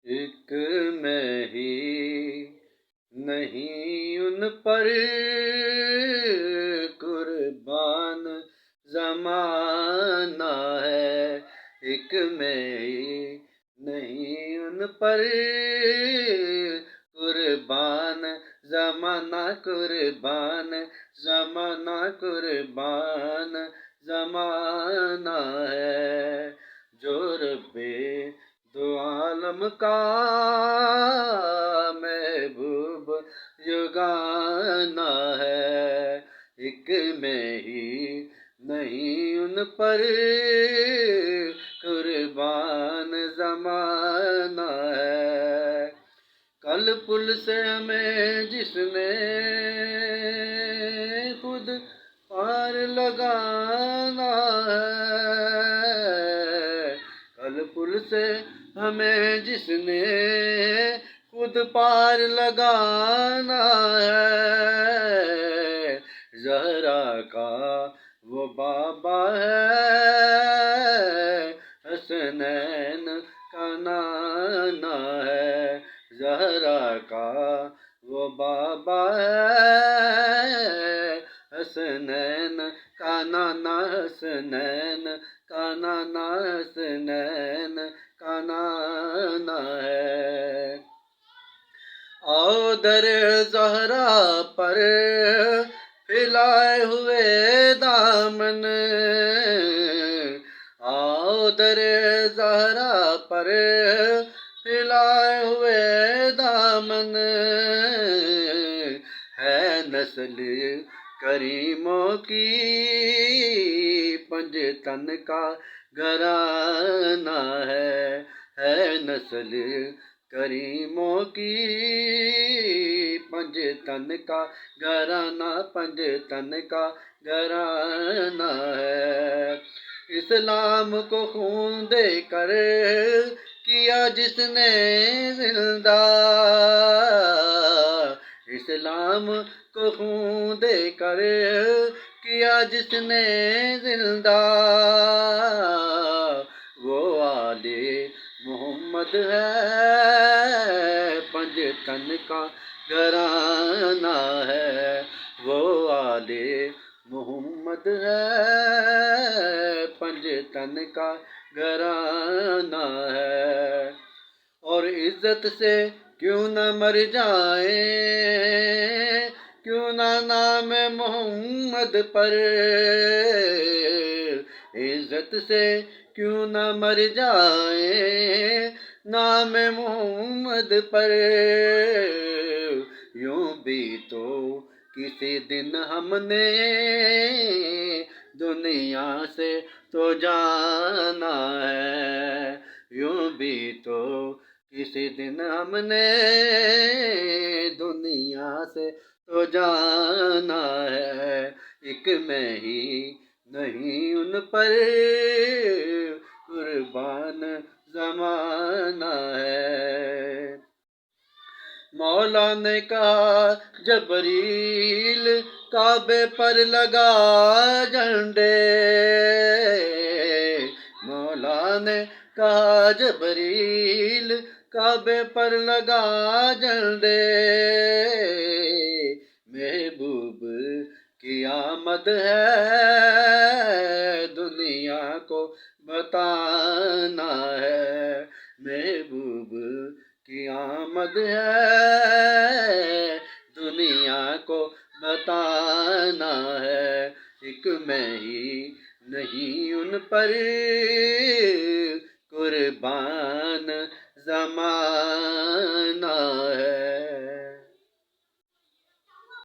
ایک میں ہی نہیں ان پر قربان زمانہ ہے، ایک میں ہی نہیں ان پر قربان زمانہ، قربان زمانہ، قربان زمانہ ہے، جو رب دو عالم کا محبوب یگانہ ہے، ایک میں ہی نہیں ان پر قربان زمانہ ہے۔ کل پل سے ہمیں جس نے خود پار لگانا ہے، کل پل سے ہمیں جس نے خود پار لگانا ہے، زہرا کا وہ بابا ہے، حسنین کا نانا ہے، زہرا کا وہ بابا ہے، حسنین کا نانا، حسنین کا نانا، حسنین کا نانا ہے۔ آؤ در زہرا پر پھیلائے ہوئے دامن، آؤ در زہرا پر پھیلائے ہوئے دامن، ہے نسل کریموں کی پنجتن کا گھرانہ ہے نسل کریموں کی پنجتن کا گھرانہ، پنجتن کا گھرانہ ہے۔ اسلام کو خون دے کر کیا جس نے زندہ، اسلام کو خون دے کر کیا جس نے زندہ، وہ آل محمد ہے، پنجتن کا گھرانہ ہے، وہ آل محمد ہے، پنجتن کا گھرانہ ہے۔ اور عزت سے کیوں نہ مر جائیں، کیوں نہ نام محمد پر، عزت سے کیوں نہ مر جائیں نام محمد پر، یوں بھی تو کسی دن ہم نے دنیا سے تو جانا ہے، یوں بھی تو کسی دن ہم نے دنیا سے تو جانا ہے، ایک میں ہی نہیں ان پر قربان زمانہ ہے۔ مولا نے کہا جبریل کعبے پر لگا جھنڈے، مولا نے کہا جبریل کعبے پر لگا جھنڈے، محبوب کی آمد ہے دنیا کو بتانا ہے، محبوب کی آمد ہے دنیا کو بتانا ہے، ایک میں ہی نہیں ان پر قربان زمانہ